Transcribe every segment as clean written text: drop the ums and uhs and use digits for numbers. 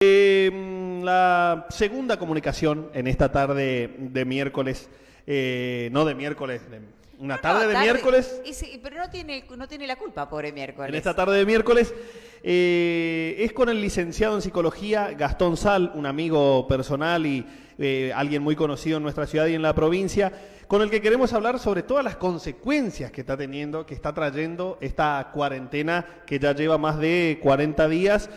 La segunda comunicación en esta tarde de miércoles, no de miércoles, una tarde de miércoles. Sí, pero no tiene la culpa, pobre miércoles. En esta tarde de miércoles es con el licenciado en psicología Gastón Sal, un amigo personal y alguien muy conocido en nuestra ciudad y en la provincia, con el que queremos hablar sobre todas las consecuencias que está trayendo esta cuarentena que ya lleva más de 40 días.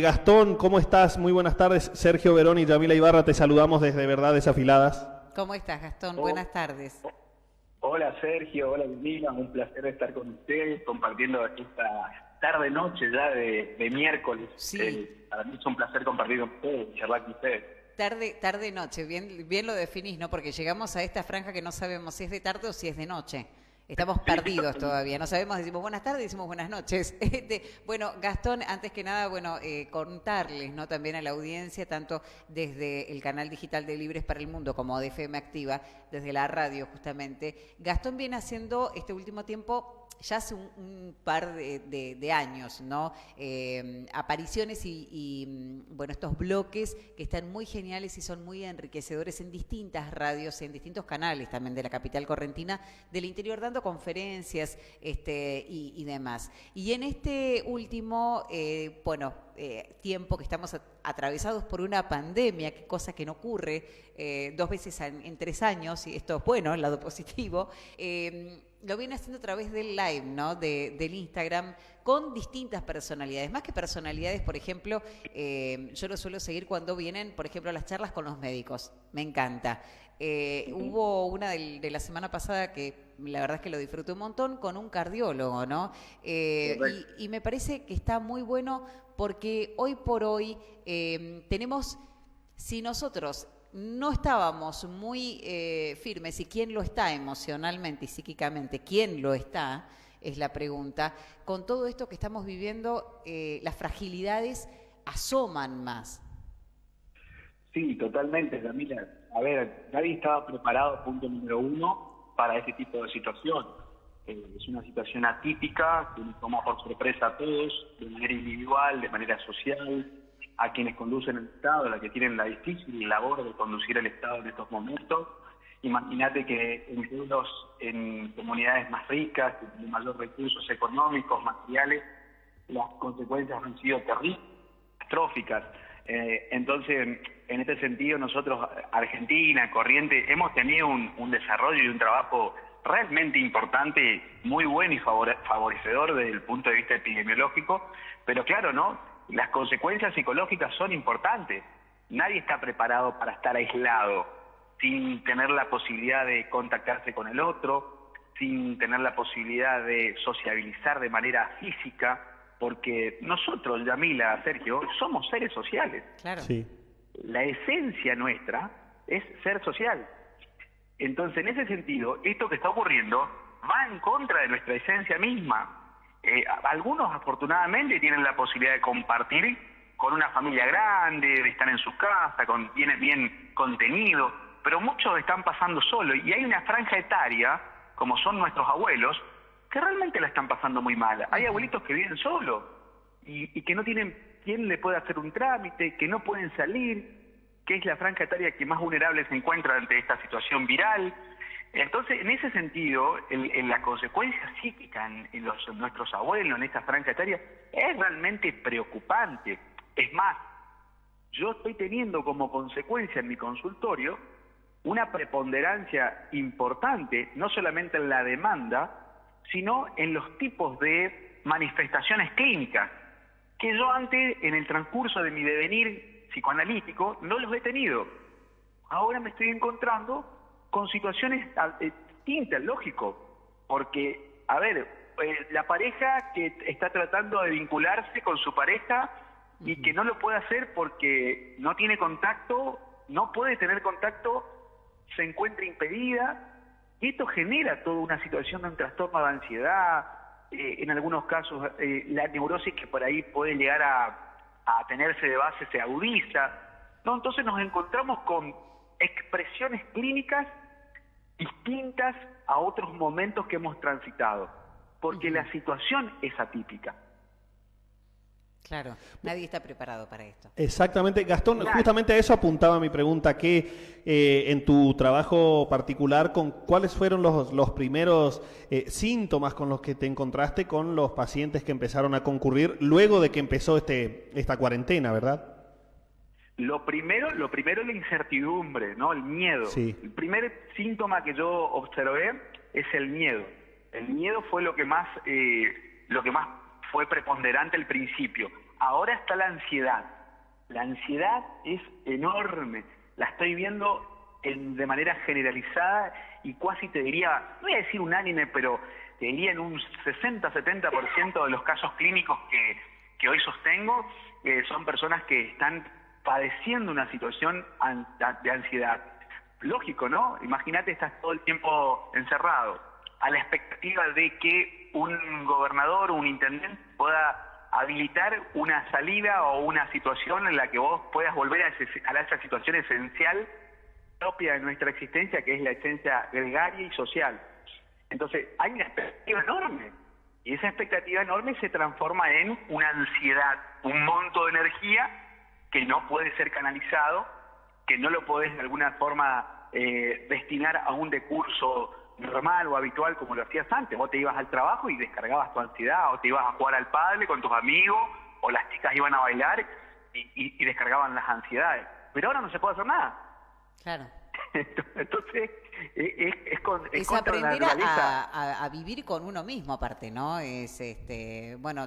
Gastón, ¿cómo estás? Muy buenas tardes. Sergio Verón y Yamila Ibarra, te saludamos desde Verdades Afiladas. ¿Cómo estás, Gastón? Buenas tardes. Hola Sergio, hola Yamila, un placer estar con ustedes compartiendo esta tarde-noche ya de miércoles. Sí. Para mí es un placer compartir con ustedes, charlar con ustedes. Tarde-noche, bien lo definís, ¿no? Porque llegamos a esta franja que no sabemos si es de tarde o si es de noche. Estamos perdidos todavía, no sabemos, decimos buenas tardes, decimos buenas noches. Bueno, Gastón, antes que nada, contarles, ¿no? También a la audiencia, tanto desde el canal digital de Libres para el Mundo como de FM Activa, desde la radio justamente. Gastón viene haciendo este último tiempo, ya hace un par de años, ¿no? Apariciones y estos bloques que están muy geniales y son muy enriquecedores en distintas radios, en distintos canales también de la capital correntina, del interior, dando conferencias y demás. Y en este último, tiempo que estamos atravesados por una pandemia, cosa que no ocurre 2 veces en 3 años, y esto es bueno, el lado positivo, lo viene haciendo a través del live, ¿no? Del Instagram, con distintas personalidades. Más que personalidades, por ejemplo, yo lo suelo seguir cuando vienen, por ejemplo, a las charlas con los médicos. Me encanta. Hubo una de la semana pasada que la verdad es que lo disfruté un montón, con un cardiólogo, ¿no? Y me parece que está muy bueno porque hoy por hoy tenemos, si nosotros no estábamos muy firmes, y quién lo está emocionalmente y psíquicamente, quién lo está, es la pregunta. Con todo esto que estamos viviendo, las fragilidades asoman más. Sí, totalmente, Camila. A ver, nadie estaba preparado, punto número 1, para este tipo de situación. Es una situación atípica que nos toma por sorpresa a todos, de manera individual, de manera social, a quienes conducen el Estado, a los que tienen la difícil labor de conducir el Estado en estos momentos. Imagínate que en pueblos, en comunidades más ricas, de mayor recursos económicos, materiales, las consecuencias han sido terribles, catastróficas. Entonces, en este sentido, nosotros, Argentina, Corrientes, hemos tenido un desarrollo y un trabajo realmente importante, muy bueno y favorecedor desde el punto de vista epidemiológico, pero claro, ¿no? Las consecuencias psicológicas son importantes. Nadie está preparado para estar aislado, sin tener la posibilidad de contactarse con el otro, sin tener la posibilidad de sociabilizar de manera física, porque nosotros, Yamila, Sergio, somos seres sociales. Claro. Sí. La esencia nuestra es ser social. Entonces, en ese sentido, esto que está ocurriendo va en contra de nuestra esencia misma. Algunos, afortunadamente, tienen la posibilidad de compartir con una familia grande, de estar en su casa, con bien contenido, pero muchos están pasando solos. Y hay una franja etaria, como son nuestros abuelos, que realmente la están pasando muy mal. Hay abuelitos que viven solos y que no tienen quien le pueda hacer un trámite, que no pueden salir, que es la franja etaria que más vulnerable se encuentra ante esta situación viral. Entonces, en ese sentido, en la consecuencia psíquica en nuestros abuelos, en esta franja etaria, es realmente preocupante. Es más, yo estoy teniendo como consecuencia en mi consultorio una preponderancia importante, no solamente en la demanda, sino en los tipos de manifestaciones clínicas, que yo antes, en el transcurso de mi devenir psicoanalítico, no los he tenido. Ahora me estoy encontrando con situaciones distintas, lógico, porque, a ver, la pareja que está tratando de vincularse con su pareja y que no lo puede hacer porque no tiene contacto, no puede tener contacto, se encuentra impedida, y esto genera toda una situación de un trastorno de ansiedad, en algunos casos la neurosis que por ahí puede llegar a tenerse de base se agudiza, ¿no? Entonces nos encontramos con expresiones clínicas distintas a otros momentos que hemos transitado, porque la situación es atípica. Claro, nadie está preparado para esto. Exactamente, Gastón, justamente a eso apuntaba mi pregunta, que en tu trabajo particular, ¿cuáles fueron los primeros síntomas con los que te encontraste con los pacientes que empezaron a concurrir luego de que empezó esta cuarentena, verdad? Lo primero es la incertidumbre, ¿no? El miedo. Sí. El primer síntoma que yo observé es el miedo. El miedo fue lo que más fue preponderante al principio. Ahora está la ansiedad. La ansiedad es enorme. La estoy viendo de manera generalizada y casi te diría, no voy a decir unánime, pero te diría en un 60-70% de los casos clínicos que hoy sostengo, son personas que están padeciendo una situación de ansiedad. Lógico, ¿no? Imagínate, estás todo el tiempo encerrado, a la expectativa de que un gobernador o un intendente pueda habilitar una salida o una situación en la que vos puedas volver a esa situación esencial propia de nuestra existencia, que es la esencia gregaria y social. Entonces, hay una expectativa enorme, y esa expectativa enorme se transforma en una ansiedad, un monto de energía que no puede ser canalizado, que no lo podés de alguna forma destinar a un decurso normal o habitual como lo hacías antes. Vos te ibas al trabajo y descargabas tu ansiedad, o te ibas a jugar al pádel con tus amigos, o las chicas iban a bailar y descargaban las ansiedades. Pero ahora no se puede hacer nada. Claro. Entonces, es contra aprender la naturaleza. a vivir con uno mismo, aparte, ¿no? Es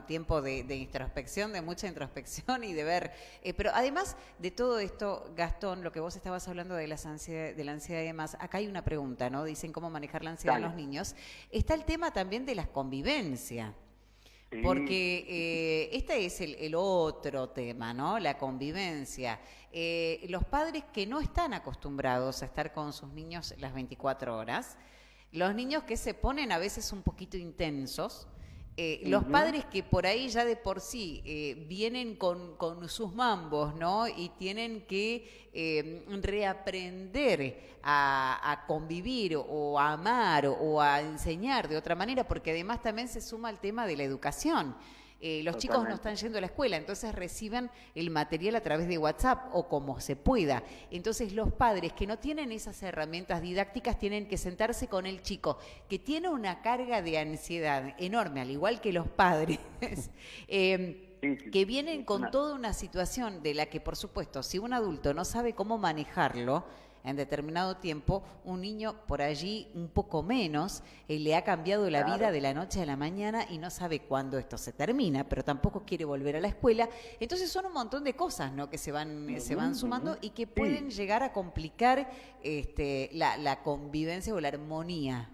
tiempo de introspección, de mucha introspección y de ver. Pero además de todo esto, Gastón, lo que vos estabas hablando de la ansiedad y demás, acá hay una pregunta, ¿no? Dicen cómo manejar la ansiedad en los niños. Está el tema también de la convivencia. Sí. Porque este es el otro tema, ¿no? La convivencia. Los padres que no están acostumbrados a estar con sus niños las 24 horas, los niños que se ponen a veces un poquito intensos, los padres que por ahí ya de por sí vienen con sus mambos, ¿no? Y tienen que reaprender a convivir o a amar o a enseñar de otra manera, porque además también se suma el tema de la educación. Los chicos no están yendo a la escuela, entonces reciben el material a través de WhatsApp o como se pueda. Entonces los padres que no tienen esas herramientas didácticas tienen que sentarse con el chico, que tiene una carga de ansiedad enorme, al igual que los padres, que vienen con toda una situación de la que, por supuesto, si un adulto no sabe cómo manejarlo en determinado tiempo, un niño por allí un poco menos le ha cambiado la vida de la noche a la mañana y no sabe cuándo esto se termina, pero tampoco quiere volver a la escuela. Entonces son un montón de cosas, ¿no?, que se van sumando y que pueden llegar a complicar la convivencia o la armonía.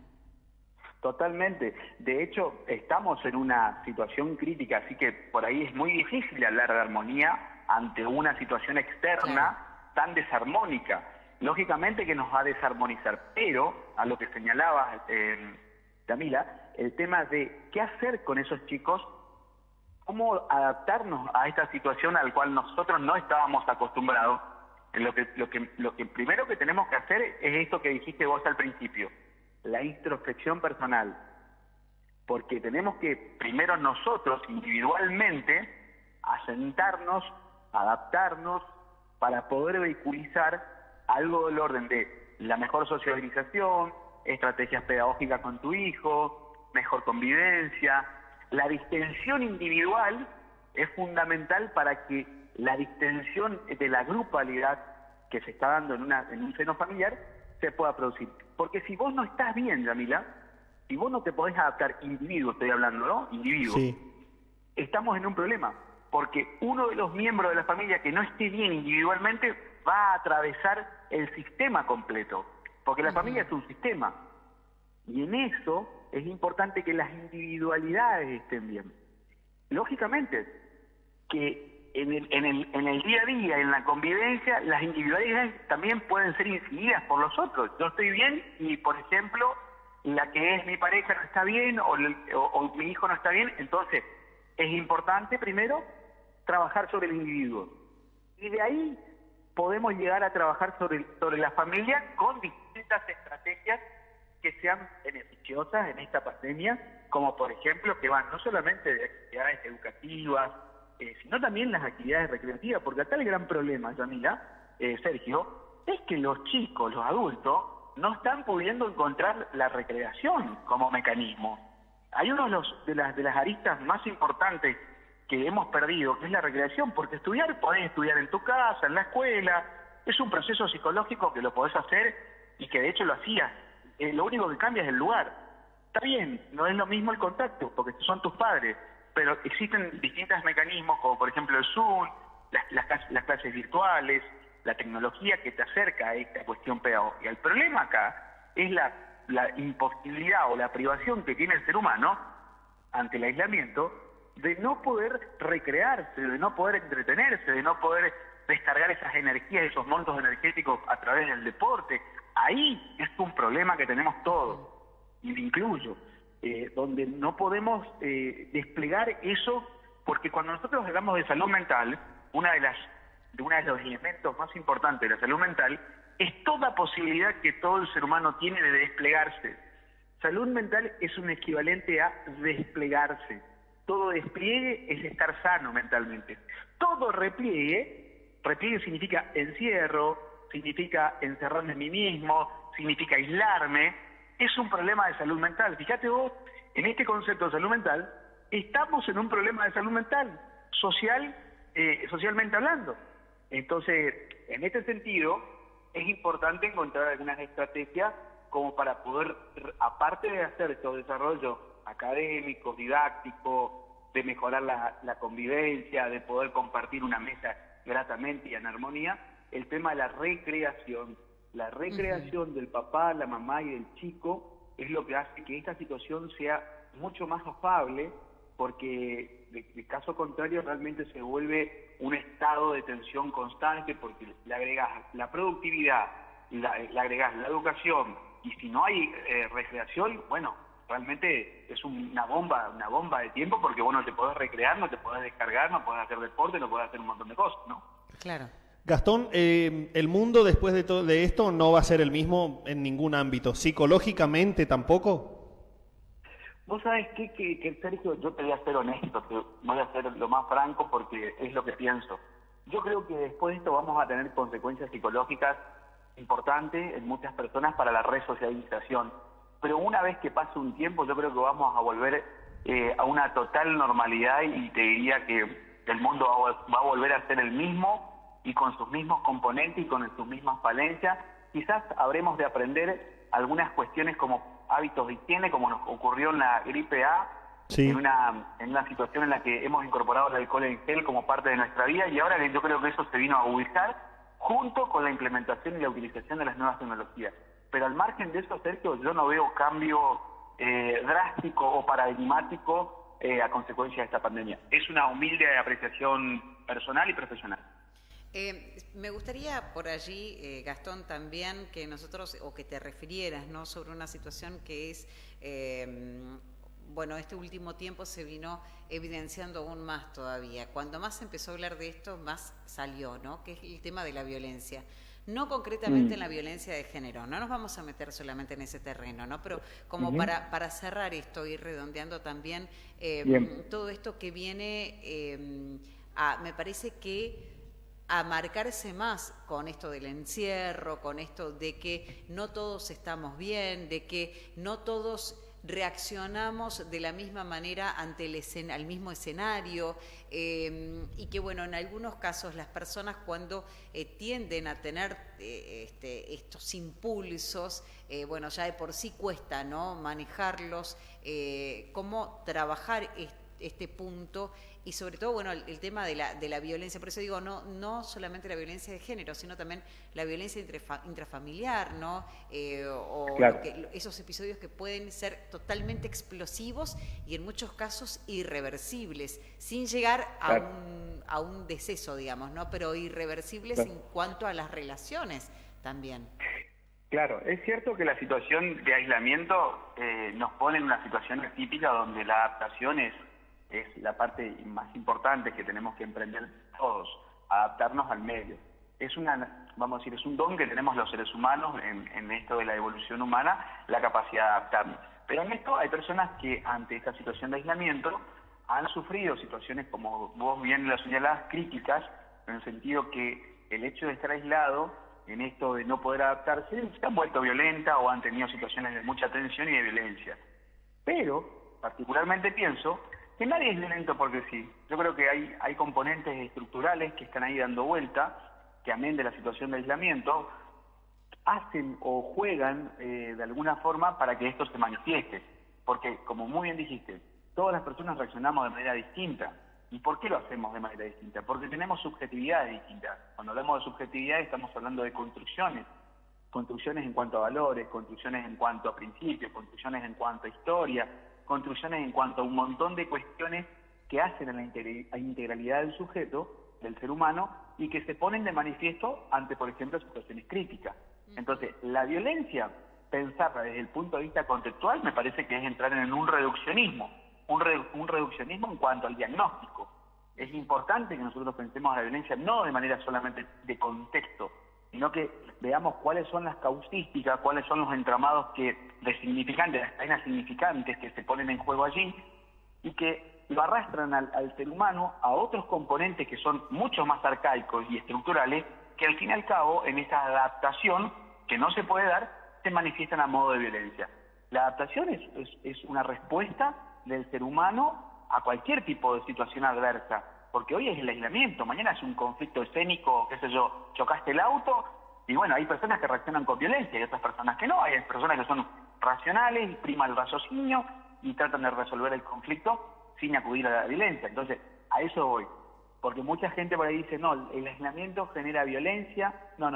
Totalmente. De hecho, estamos en una situación crítica, así que por ahí es muy difícil hablar de armonía ante una situación externa tan desarmónica. Lógicamente que nos va a desarmonizar, pero a lo que señalaba Camila, el tema de qué hacer con esos chicos, cómo adaptarnos a esta situación al cual nosotros no estábamos acostumbrados. Lo que primero que tenemos que hacer es esto que dijiste vos al principio, la introspección personal, porque tenemos que primero nosotros individualmente asentarnos, adaptarnos para poder vehiculizar algo del orden de la mejor sociabilización, estrategias pedagógicas con tu hijo, mejor convivencia. La distensión individual es fundamental para que la distensión de la grupalidad que se está dando en un seno familiar se pueda producir. Porque si vos no estás bien, Yamila, si vos no te podés adaptar, individuo estoy hablando, ¿no? Individuo. Sí. Estamos en un problema, porque uno de los miembros de la familia que no esté bien individualmente va a atravesar el sistema completo, porque la familia es un sistema, y en eso es importante que las individualidades estén bien. Lógicamente, que en el día a día, en la convivencia, las individualidades también pueden ser incididas por los otros. Yo estoy bien y, por ejemplo, la que es mi pareja no está bien o mi hijo no está bien, entonces es importante primero trabajar sobre el individuo, y de ahí podemos llegar a trabajar sobre la familia con distintas estrategias que sean beneficiosas en esta pandemia, como por ejemplo que van no solamente de actividades educativas, sino también las actividades recreativas, porque acá el gran problema, Yamila, Sergio, es que los chicos, los adultos, no están pudiendo encontrar la recreación como mecanismo. Hay uno de las aristas más importantes que hemos perdido, que es la recreación, porque podés estudiar en tu casa, en la escuela, es un proceso psicológico que lo podés hacer y que de hecho lo hacías. Lo único que cambia es el lugar. Está bien, no es lo mismo el contacto, porque son tus padres, pero existen distintos mecanismos, como por ejemplo el Zoom, las clases virtuales, la tecnología que te acerca a esta cuestión pedagógica. El problema acá es la imposibilidad o la privación que tiene el ser humano ante el aislamiento de no poder recrearse, de no poder entretenerse, de no poder descargar esas energías, esos montos energéticos a través del deporte. Ahí es un problema que tenemos todos, y me incluyo, donde no podemos desplegar eso, porque cuando nosotros hablamos de salud mental, uno de los elementos más importantes de la salud mental es toda posibilidad que todo el ser humano tiene de desplegarse. Salud mental es un equivalente a desplegarse. Todo despliegue es estar sano mentalmente. Todo repliegue significa encierro, significa encerrarme en mí mismo, significa aislarme, es un problema de salud mental. Fíjate vos, en este concepto de salud mental, estamos en un problema de salud mental, socialmente hablando. Entonces, en este sentido, es importante encontrar algunas estrategias como para poder, aparte de hacer estos desarrollos académicos, didácticos, de mejorar la convivencia, de poder compartir una mesa gratamente y en armonía, el tema de la recreación. La recreación del papá, la mamá y del chico es lo que hace que esta situación sea mucho más afable, porque de caso contrario realmente se vuelve un estado de tensión constante, porque le agregas la productividad, le agregas la educación, y si no hay recreación, bueno, realmente es una bomba de tiempo, porque vos no te podés recrear, no te podés descargar, no podés hacer deporte, no podés hacer un montón de cosas, ¿no? Claro. Gastón, el mundo después de esto no va a ser el mismo en ningún ámbito. ¿Psicológicamente tampoco? Vos sabés que Sergio, yo te voy a ser honesto, te voy a ser lo más franco porque es lo que pienso. Yo creo que después de esto vamos a tener consecuencias psicológicas importantes en muchas personas para la resocialización. Pero una vez que pase un tiempo, yo creo que vamos a volver a una total normalidad, y te diría que el mundo va a volver a ser el mismo y con sus mismos componentes y con sus mismas falencias. Quizás habremos de aprender algunas cuestiones como hábitos de higiene, como nos ocurrió en la gripe A, sí, en una situación en la que hemos incorporado el alcohol en gel como parte de nuestra vida, y ahora yo creo que eso se vino a agudizar junto con la implementación y la utilización de las nuevas tecnologías. Pero al margen de eso, Sergio, yo no veo cambio drástico o paradigmático a consecuencia de esta pandemia. Es una humilde apreciación personal y profesional. Me gustaría por allí, Gastón, también que nosotros, o que te refirieras, ¿no?, sobre una situación que es, bueno, este último tiempo se vino evidenciando aún más todavía. Cuando más se empezó a hablar de esto, más salió, ¿no?, que es el tema de la violencia. No concretamente en la violencia de género, no nos vamos a meter solamente en ese terreno, ¿no? Pero como para cerrar esto, ir redondeando también todo esto que viene me parece que a marcarse más con esto del encierro, con esto de que no todos estamos bien, de que no todos reaccionamos de la misma manera ante al mismo escenario, y que, bueno, en algunos casos las personas cuando tienden a tener estos impulsos, bueno, ya de por sí cuesta, ¿no?, manejarlos, cómo trabajar este punto, y sobre todo, bueno, el tema de la violencia. Por eso digo, no solamente la violencia de género, sino también la violencia intrafamiliar, ¿no? Claro. Esos episodios que pueden ser totalmente explosivos y en muchos casos irreversibles, sin llegar a un deceso, digamos, ¿no? Pero irreversibles en cuanto a las relaciones también. Claro, es cierto que la situación de aislamiento nos pone en una situación atípica donde la adaptación es la parte más importante que tenemos que emprender todos, adaptarnos al medio. Es vamos a decir, es un don que tenemos los seres humanos en esto de la evolución humana, la capacidad de adaptarnos. Pero en esto hay personas que ante esta situación de aislamiento han sufrido situaciones, como vos bien lo señalás, críticas, en el sentido que el hecho de estar aislado, en esto de no poder adaptarse, se han vuelto violentas o han tenido situaciones de mucha tensión y de violencia. Pero, particularmente pienso que nadie es violento porque sí. Yo creo que hay componentes estructurales que están ahí dando vuelta, que amén de la situación de aislamiento, hacen o juegan de alguna forma para que esto se manifieste. Porque, como muy bien dijiste, todas las personas reaccionamos de manera distinta. ¿Y por qué lo hacemos de manera distinta? Porque tenemos subjetividades distintas. Cuando hablamos de subjetividad estamos hablando de construcciones. Construcciones en cuanto a valores, construcciones en cuanto a principios, construcciones en cuanto a historia, construcciones en cuanto a un montón de cuestiones que hacen a la integralidad del sujeto, del ser humano, y que se ponen de manifiesto ante, por ejemplo, situaciones críticas. Entonces, la violencia, pensarla desde el punto de vista conceptual, me parece que es entrar en un reduccionismo. Un reduccionismo en cuanto al diagnóstico. Es importante que nosotros pensemos la violencia no de manera solamente de contexto, sino que veamos cuáles son las causísticas, cuáles son los entramados de significantes, las cadenas significantes que se ponen en juego allí y que lo arrastran al ser humano a otros componentes que son mucho más arcaicos y estructurales, que al fin y al cabo en esa adaptación que no se puede dar, se manifiestan a modo de violencia. La adaptación es una respuesta del ser humano a cualquier tipo de situación adversa, porque hoy es el aislamiento, mañana es un conflicto escénico, qué sé yo, chocaste el auto, y bueno, hay personas que reaccionan con violencia y otras personas que no, hay personas que son racionales, priman el raciocinio y tratan de resolver el conflicto sin acudir a la violencia. Entonces, a eso voy, porque mucha gente por ahí dice, no, el aislamiento genera violencia, no,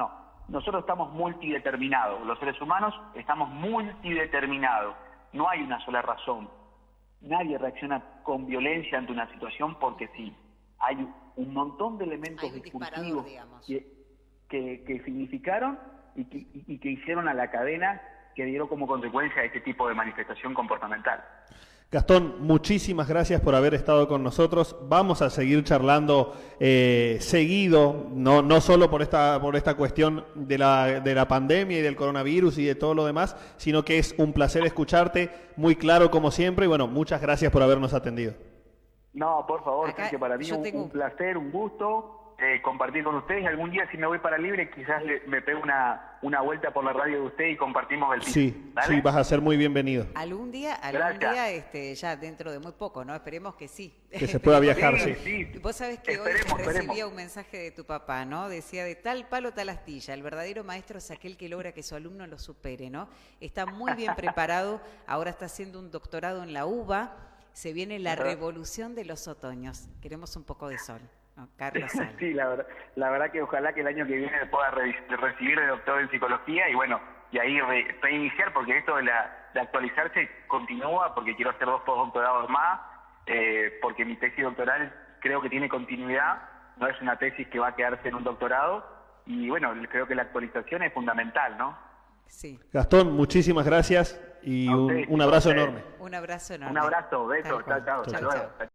nosotros estamos multideterminados, los seres humanos estamos multideterminados, no hay una sola razón. Nadie reacciona con violencia ante una situación porque sí. Hay un montón de elementos discursivos que significaron y que hicieron a la cadena que dieron como consecuencia este tipo de manifestación comportamental. Gastón, muchísimas gracias por haber estado con nosotros. Vamos a seguir charlando seguido, no solo por esta cuestión de la pandemia y del coronavirus y de todo lo demás, sino que es un placer escucharte, muy claro como siempre, y bueno, muchas gracias por habernos atendido. No, por favor, Acá, que para mí un placer, un gusto compartir con ustedes. Algún día, si me voy para libre, quizás me pego una vuelta por la radio de usted y compartimos el piso. Sí, sí, vas a ser muy bienvenido. Algún día, ya dentro de muy poco, ¿no? Esperemos que sí. Que se pueda viajar, sí. Sí. Vos sabés que hoy recibía un mensaje de tu papá, ¿no? Decía, de tal palo, tal astilla. El verdadero maestro es aquel que logra que su alumno lo supere, ¿no? Está muy bien preparado, ahora está haciendo un doctorado en la UBA. Se viene la revolución de los otoños. Queremos un poco de sol, ¿no? Carlos Sala. Sí, la verdad que ojalá que el año que viene pueda recibir de doctor en psicología y bueno, y ahí reiniciar, porque esto de actualizarse continúa, porque quiero hacer 2 postdoctorados más, porque mi tesis doctoral creo que tiene continuidad, no es una tesis que va a quedarse en un doctorado, y bueno, creo que la actualización es fundamental, ¿no? Sí. Gastón, muchísimas gracias y un abrazo enorme. Un abrazo enorme. Un abrazo, besos, chao. Chao.